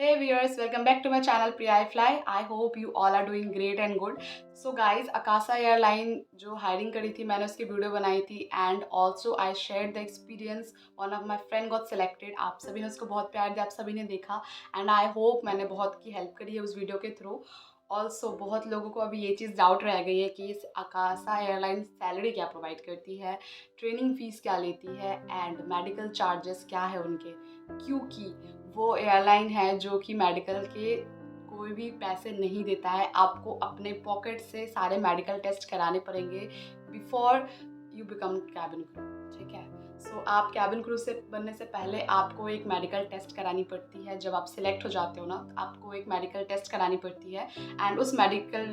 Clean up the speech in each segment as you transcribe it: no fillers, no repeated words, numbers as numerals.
Hey viewers, welcome back to my channel Priya Fly. I hope you all are doing great and good. So guys, Akasa Airline जो hiring करी थी मैंने उसकी video बनाई थी and also I share the experience. One of my friend got selected. आप सभी ने उसको बहुत प्यार दिया, आप सभी ने देखा एंड आई होप मैंने बहुत की हेल्प करी है उस वीडियो के थ्रू. ऑल्सो बहुत लोगों को अभी ये चीज़ डाउट रह गई है कि इस अकासा एयरलाइन सैलरी क्या प्रोवाइड करती है, ट्रेनिंग फ़ीस क्या लेती है एंड मेडिकल चार्जेस क्या है उनके, क्योंकि वो एयरलाइन है जो कि मेडिकल के कोई भी पैसे नहीं देता है. आपको अपने पॉकेट से सारे मेडिकल टेस्ट कराने पड़ेंगे before you become cabin crew. ठीक है. सो आप कैबिन क्रू से बनने से पहले आपको एक मेडिकल टेस्ट करानी पड़ती है. जब आप सिलेक्ट हो जाते हो ना, आपको एक मेडिकल टेस्ट करानी पड़ती है एंड उस मेडिकल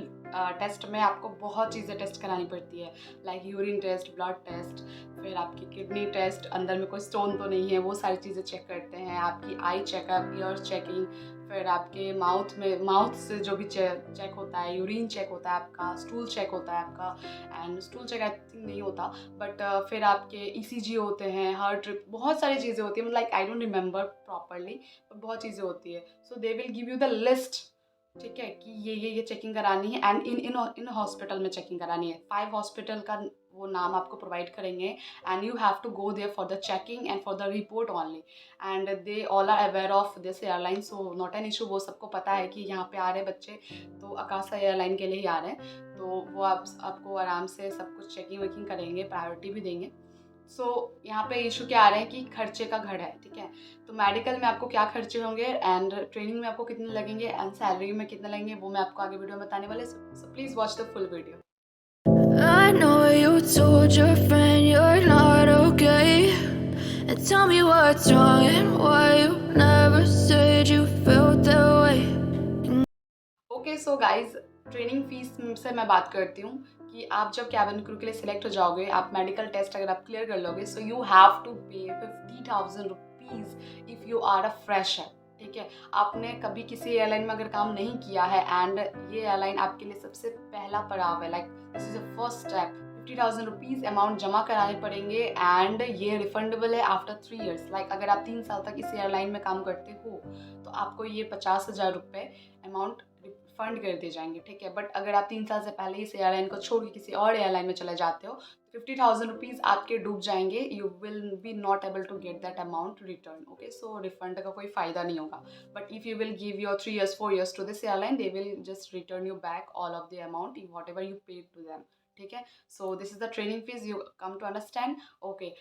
टेस्ट में आपको बहुत चीज़ें टेस्ट करानी पड़ती है, like urine test, blood test, फिर आपकी किडनी टेस्ट, अंदर में कोई स्टोन तो नहीं है, वो सारी चीज़ें चेक करते हैं. आपकी आई चेकअप, ईयर चेकिंग, फिर आपके माउथ से जो भी चेक होता है, यूरिन चेक होता है आपका, स्टूल चेक होता है आपका. And stool check I think नहीं होता, बट फिर आपके ईसीजी होते हैं, हार्ट ट्रिप, बहुत सारी चीज़ें होती हैं. Like I don't remember properly, but बहुत चीज़ें होती है. So they will give you the list. ठीक है, कि ये चेकिंग करानी है एंड इन हॉस्पिटल में चेकिंग करानी है. 5 हॉस्पिटल का वो नाम आपको प्रोवाइड करेंगे and you have to go there for the checking and for the report only. And they all are aware of this airline, so not an issue. वो सबको पता है कि यहाँ पे आ रहे बच्चे तो अकासा एयरलाइन के लिए ही आ रहे हैं, तो वो आपको आराम से सब कुछ चेकिंग वेकिंग करेंगे, प्रायोरिटी भी देंगे. सो यहाँ पे इशू क्या आ रहा है कि खर्चे का घर है. ठीक है, तो मेडिकल में आपको क्या खर्चे होंगे एंड ट्रेनिंग में आपको कितने लगेंगे एंड सैलरी में कितने लगेंगे, वो मैं आपको आगे वीडियो में बताने वाले. So please watch the full video. I know you told your friend you're not okay, and tell me what's wrong and why you never said you felt that way. Okay so guys, training fees से मैं बात करती हूँ कि आप जब cabin crew के लिए सिलेक्ट हो जाओगे, आप मेडिकल टेस्ट अगर आप क्लियर कर लोगे, so you have to pay 50,000 rupees if you are a fresher. ठीक है, आपने कभी किसी एयरलाइन में अगर काम नहीं किया है एंड ये एयरलाइन आपके लिए सबसे पहला पड़ाव है, like this is the first step. 50,000 rupees amount जमा कराने पड़ेंगे एंड ये रिफंडेबल है आफ्टर 3 ईयर्स. लाइक अगर आप 3 साल तक इस एयरलाइन में काम करते हो तो आपको ये 50,000 रुपये अमाउंट फंड कर दिए जाएंगे. ठीक है, बट अगर आप 3 साल से पहले इस एयरलाइन को छोड़ के किसी और एयरलाइन में चले जाते हो तो 50,000 रुपीज़ आपके डूब जाएंगे. You will be not able to get that amount return. Okay, so refund का कोई फ़ायदा नहीं होगा. But if you will give your 3 years 4 years to this airline, they will just return you back all of the amount whatever you paid to them. ठीक है, so this is the training fees, you come to understand. Okay,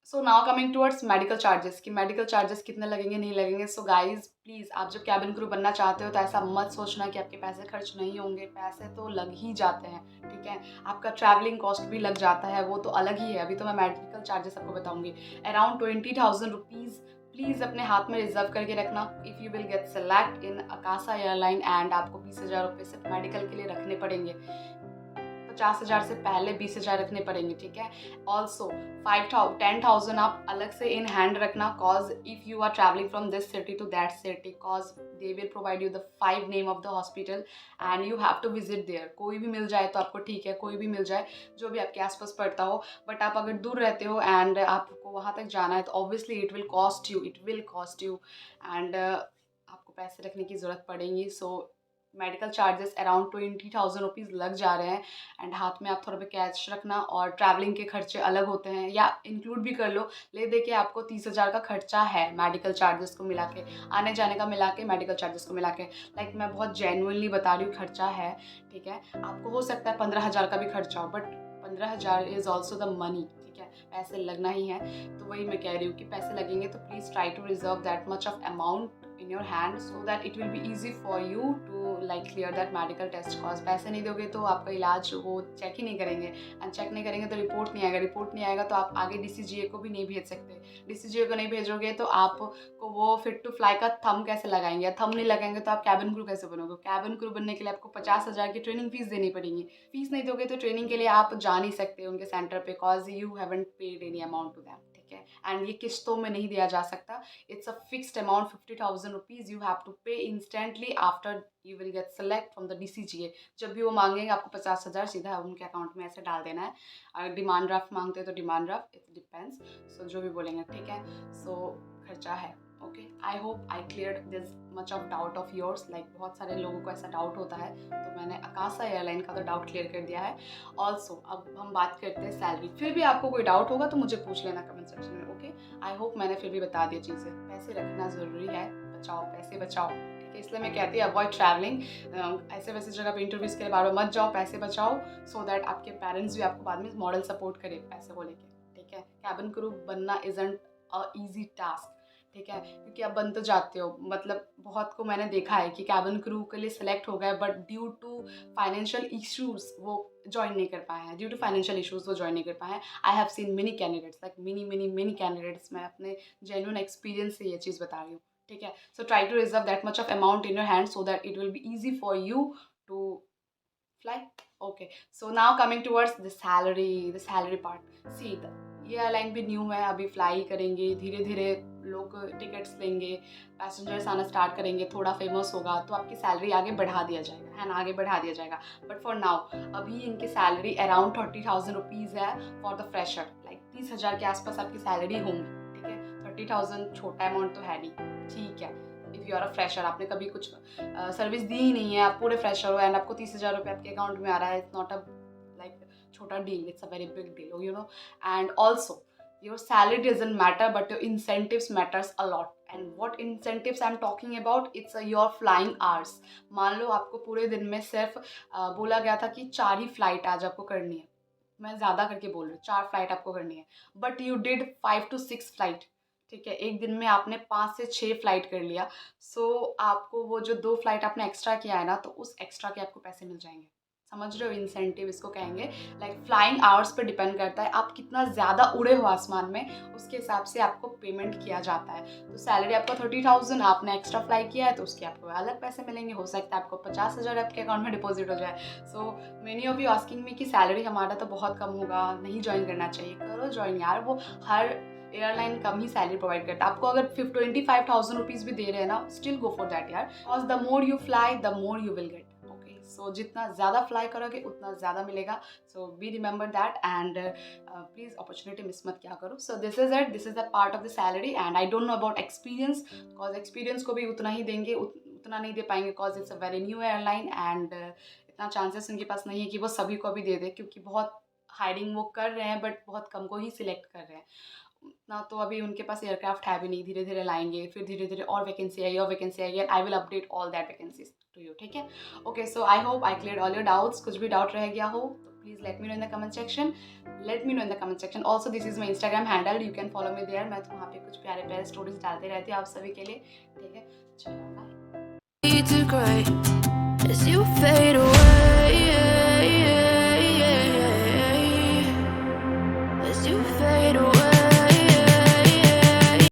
so now coming towards medical charges, कि medical charges कितने लगेंगे नहीं लगेंगे. So guys please, आप जब cabin crew बनना चाहते हो तो ऐसा मत सोचना कि आपके पैसे खर्च नहीं होंगे. पैसे तो लग ही जाते हैं. ठीक है, आपका ट्रैवलिंग कॉस्ट भी लग जाता है, वो तो अलग ही है. अभी तो मैं मेडिकल चार्जेस आपको बताऊंगी. अराउंड 20,000 रुपीज़ प्लीज़ अपने हाथ में रिजर्व करके रखना. If you will gate select in Akasa airline and आपको 20,000 रुपये सिर्फ मेडिकल के लिए रखने पड़ेंगे. 50,000 से पहले 20,000 रखने पड़ेंगे. ठीक है, ऑल्सो 10,000 आप अलग से इन हैंड रखना, cause if you are travelling from this city to that city, cause they will provide you the 5 name of the hospital and you have to visit there. कोई भी मिल जाए तो आपको ठीक है, कोई भी मिल जाए जो भी आपके आसपास पड़ता हो. बट आप अगर दूर रहते हो एंड आपको वहाँ तक जाना है तो obviously it will cost you and आपको पैसे रखने की ज़रूरत पड़ेगी. So medical charges around 20,000 rupees लग जा रहे हैं एंड हाथ में आप थोड़ा पे कैश रखना. और ट्रैवलिंग के खर्चे अलग होते हैं, या इंक्लूड भी कर लो, ले दे के आपको 30,000 का खर्चा है मेडिकल चार्जेस को मिला के, आने जाने का मिला के, मेडिकल चार्जेस को मिला के. लाइक मैं बहुत जेन्युइनली बता रही हूँ, खर्चा है. ठीक है, आपको हो सकता है 15,000 का भी खर्चा हो, but 15,000 is also the money. ठीक है, पैसे लगना ही है. तो वही मैं कह रही हूँ कि पैसे लगेंगे तो please try to reserve that much of amount in your hand so that it will be easy for you to like clear that medical test. cause पैसे नहीं दोगे तो आपका इलाज वो चेक ही नहीं करेंगे एंड चेक नहीं करेंगे तो रिपोर्ट नहीं आएगा. रिपोर्ट नहीं आएगा तो आप आगे डीसीजीए को भी नहीं भेज सकते. डीसीजीए को नहीं भेजोगे तो आपको वो फिट टू फ्लाई का थंब कैसे लगाएंगे, थंब नहीं लगाएंगे तो आप कैबिन क्रू कैसे बनोगे. कैबिन क्रू बनने के लिए आपको 50,000 की ट्रेनिंग फीस देनी पड़ेगी. फीस नहीं दोगे तो ट्रेनिंग के लिए आप जा नहीं सकते उनके सेंटर पे, cause you haven't paid any amount to them. ठीक है, एंड ये किस्तों में नहीं दिया जा सकता. It's a fixed amount, 50,000 rupees you have to pay instantly after you will get select from the DCGA. जब भी वो मांगेंगे आपको 50,000 सीधा उनके अकाउंट में ऐसे डाल देना है. अगर डिमांड ड्राफ्ट मांगते हैं तो डिमांड ड्राफ्ट, इट डिपेंड्स. सो जो भी बोलेंगे. ठीक है, सो खर्चा है. Okay, I hope I clear this much of doubt of yours, like बहुत सारे लोगों को ऐसा डाउट होता है, तो मैंने अकाशा एयरलाइन का तो डाउट क्लियर कर दिया है। ऑल्सो अब हम बात करते हैं सैलरी। फिर भी आपको कोई डाउट होगा तो मुझे पूछ लेना कमेंट सेक्शन में। ओके, आई होप मैंने फिर भी बता दिया चीज़ें। पैसे रखना ज़रूरी है, बचाओ पैसे बचाओ, ठीक है। इसलिए मैं कहती हूँ अवॉइड ट्रैवलिंग, ऐसे वैसे जगह पे इंटरव्यूज़ के बारे में मत जाओ, पैसे बचाओ, सो दैट आपके पेरेंट्स भी आपको बाद में मॉडल सपोर्ट करें पैसे को लेके, ठीक है। कैबिन क्रू बनना इज़न्ट अ ईजी टास्क, ठीक है, क्योंकि आप बन तो जाते हो, मतलब बहुत को मैंने देखा है कि कैबिन क्रू के लिए सिलेक्ट हो गए, but due to financial issues वो ज्वाइन नहीं कर पाए हैं, ड्यू टू फाइनेंशियल इश्यूज वो ज्वाइन नहीं कर पाए हैं। I have seen many candidates, like many candidates, मैं अपने जेन्युइन एक्सपीरियंस से ये चीज़ बता रही हूँ, ठीक है। So try to reserve that much of amount in your hand so that it will be easy for you to fly. Okay, so now coming towards the salary part. See, ये airline भी new है, अभी fly करेंगे, धीरे धीरे लोग tickets लेंगे, passengers आना स्टार्ट करेंगे, थोड़ा फेमस होगा तो आपकी सैलरी आगे बढ़ा दिया जाएगा, है ना, आगे बढ़ा दिया जाएगा। बट फॉर नाउ अभी इनकी सैलरी अराउंड 30,000 रुपीज़ है फॉर द फ्रेशर, लाइक 30,000 के आसपास आपकी सैलरी होंगी, ठीक है। 30,000 छोटा अमाउंट तो है नहीं, ठीक है। If you are a fresher, आपने कभी कुछ सर्विस दी ही नहीं है, आप पूरे फ्रेशर हो एंड आपको 30,000 रुपये आपके अकाउंट में आ रहा है, इट्स नॉट अ लाइक छोटा deal, it's a very big deal, you know. And also your salary doesn't matter but your incentives matters a lot. And what incentives I am talking about, it's your flying hours. मान लो आपको पूरे दिन में सिर्फ बोला गया था कि 4 ही फ्लाइट आज आपको करनी है, मैं ज़्यादा करके बोल रही हूँ, 4 फ्लाइट आपको करनी है, but you did 5 to 6 flight, ठीक है। एक दिन में आपने 5 से 6 फ्लाइट कर लिया, सो आपको वो जो 2 फ्लाइट आपने एक्स्ट्रा किया है ना, तो उस एक्स्ट्रा के आपको पैसे मिल जाएंगे, समझ रहे हो। इंसेंटिव इसको कहेंगे, लाइक फ्लाइंग आवर्स पे डिपेंड करता है, आप कितना ज़्यादा उड़े हो आसमान में, उसके हिसाब से आपको पेमेंट किया जाता है। तो सैलरी आपका 30,000, आपने एक्स्ट्रा फ्लाई किया है तो उसके आपको अलग पैसे मिलेंगे, हो सकता है आपको 50,000 आपके अकाउंट में डिपॉजिट हो जाए। So many of you asking me कि सैलरी हमारा तो बहुत कम होगा, नहीं ज्वाइन करना चाहिए। करो ज्वाइन यार, वो हर एयरलाइन कम ही सैलरी प्रोवाइड करता है आपको। अगर 25,000 रुपीज़ भी दे रहे हैं ना, स्टिल गो फॉर दैट यार, because the more you fly the more you will get. Okay, so जितना ज़्यादा फ्लाई करोगे उतना ज़्यादा मिलेगा, so be remember that. And please opportunity miss मत क्या करो। So this is it, this is the part of the salary. And I don't know about experience, because experience को भी उतना ही देंगे, उतना नहीं दे पाएंगे, because it's a very new airline and इतना चांसेस उनके पास नहीं है कि वो सभी को भी दे दे, क्योंकि बहुत हायरिंग वो कर रहे हैं बट बहुत कम को ही सिलेक्ट कर रहे हैं ना। तो अभी उनके पास एयरक्राफ्ट है भी नहीं, धीरे धीरे लाएंगे, फिर धीरे धीरे और वैकेंसी आएगी और वैकेंसी आएगी, I will update all that vacancies to you, ठीक है। Okay, so I hope I clear all your doubts. कुछ भी डाउट रह गया हो तो please let me know in the comment section, let me know in the comment section. Also this is my Instagram handle, you can follow me there. मैं तो वहाँ पे कुछ प्यारे प्यारे स्टोरीज डालते रहती हूँ आप सभी के लिए, ठीक है। चलो bye. To gray as you fade away, as you fade